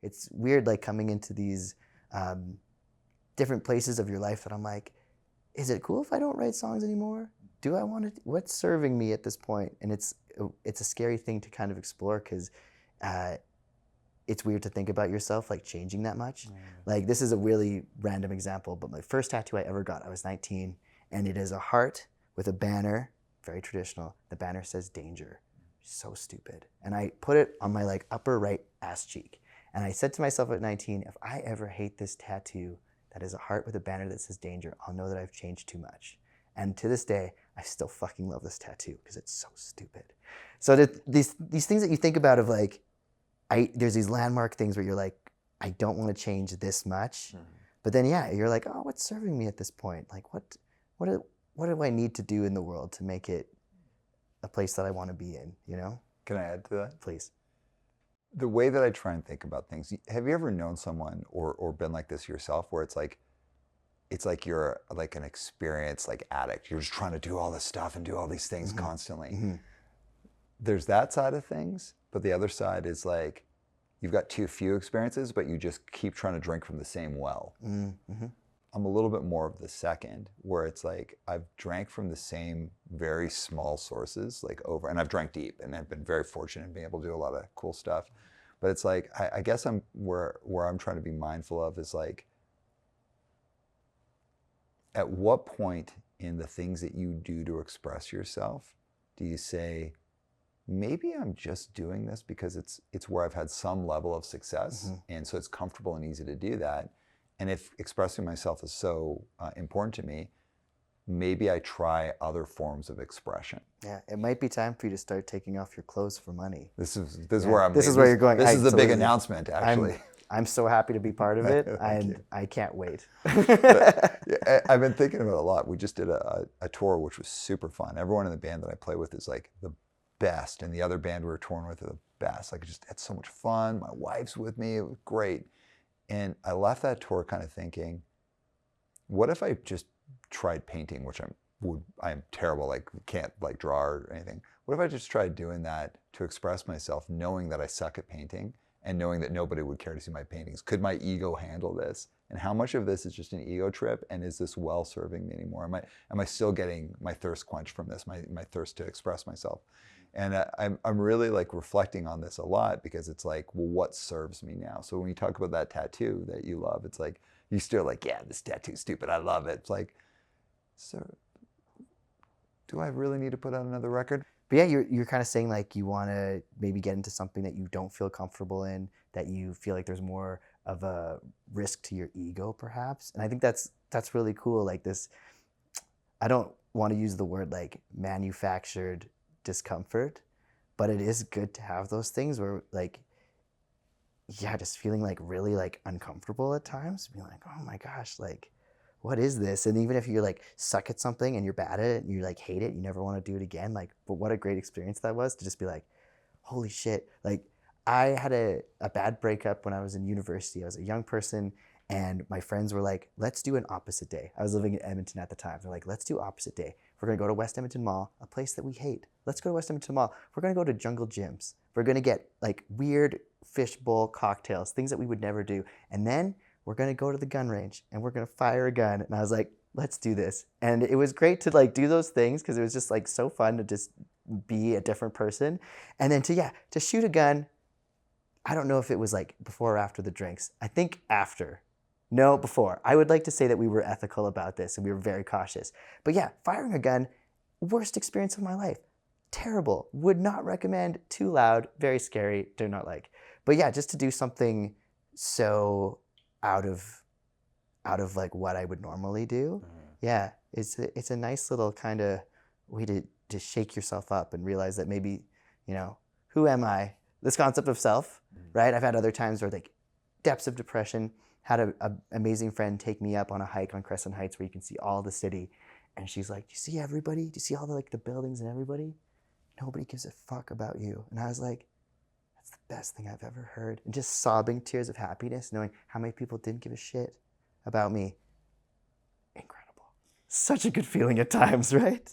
it's weird like coming into these different places of your life that I'm like, is it cool if I don't write songs anymore? Do I want to, what's serving me at this point? And it's a scary thing to kind of explore because it's weird to think about yourself like changing that much. Like this is a really random example, but my first tattoo I ever got, I was 19, and it is a heart with a banner, very traditional. The banner says danger. So stupid. And I put it on my like upper right ass cheek. And I said to myself at 19, if I ever hate this tattoo that is a heart with a banner that says danger, I'll know that I've changed too much. And to this day, I still fucking love this tattoo because it's so stupid. So these things that you think about of like, there's these landmark things where you're like, I don't want to change this much. But then yeah, you're like, oh, what's serving me at this point? Like what do I need to do in the world to make it a place that I want to be in, you know? Can I add to that? Please. The way that I try and think about things, have you ever known someone or been like this yourself where it's like you're like an experienced like addict. You're just trying to do all this stuff and do all these things constantly. There's that side of things, but the other side is like you've got too few experiences, but you just keep trying to drink from the same well. I'm a little bit more of the second, where it's like I've drank from the same very small sources like over, and I've drank deep, and I've been very fortunate in being able to do a lot of cool stuff. But it's like I guess I'm where I'm trying to be mindful of is like, at what point in the things that you do to express yourself do you say, maybe I'm just doing this because it's where I've had some level of success, and so it's comfortable and easy to do that. And if expressing myself is so important to me, maybe I try other forms of expression. Yeah, it might be time for you to start taking off your clothes for money. This is where I'm. This is where you're going. This is the big announcement, actually. I'm so happy to be part of it, and I can't wait. I've been thinking about it a lot. We just did a tour, which was super fun. Everyone in the band that I play with is like the best, and the other band we were touring with are the best. Like, I just had so much fun. My wife's with me. It was great. And I left that tour kind of thinking, what if I just tried painting, which I'm terrible, like can't like draw or anything. What if I just tried doing that to express myself, knowing that I suck at painting and knowing that nobody would care to see my paintings? Could my ego handle this? And how much of this is just an ego trip? And is this well serving me anymore? Am I still getting my thirst quenched from this, my thirst to express myself? And I'm really like reflecting on this a lot, because it's like, well, what serves me now? So when you talk about that tattoo that you love, it's like, you still like, yeah, this tattoo's stupid, I love it. It's like, so do I really need to put out another record? But yeah, you're kind of saying like you want to maybe get into something that you don't feel comfortable in, that you feel like there's more of a risk to your ego perhaps. And I think that's really cool. Like this, I don't want to use the word like manufactured discomfort, but it is good to have those things where like, yeah, just feeling like really like uncomfortable at times, being like, oh my gosh, like what is this? And even if you're like suck at something and you're bad at it and you like hate it, you never want to do it again. Like, but what a great experience that was to just be like, holy shit. Like I had a bad breakup when I was in university. I was a young person and my friends were like, let's do an opposite day. I was living in Edmonton at the time. They're like, let's do opposite day. We're gonna go to West Edmonton Mall, a place that we hate. Let's go to West Edmonton Mall. We're gonna go to Jungle Gyms. We're gonna get like weird fishbowl cocktails, things that we would never do. And then we're gonna go to the gun range and we're gonna fire a gun. And I was like, let's do this. And it was great to like do those things because it was just like so fun to just be a different person. And then to shoot a gun, I don't know if it was like before or after the drinks. I think after. No, before. I would like to say that we were ethical about this and we were very cautious. But yeah, firing a gun, worst experience of my life. Terrible. Would not recommend. Too loud. Very scary. Do not like. But yeah, just to do something so out of like what I would normally do. Yeah, it's a nice little kind of way to shake yourself up and realize that maybe, you know, who am I? This concept of self, right? I've had other times where like depths of depression, had an amazing friend take me up on a hike on Crescent Heights where you can see all the city. And she's like, do you see everybody? Do you see all the buildings and everybody? Nobody gives a fuck about you. And I was like, that's the best thing I've ever heard. And just sobbing tears of happiness, knowing how many people didn't give a shit about me. Incredible. Such a good feeling at times, right?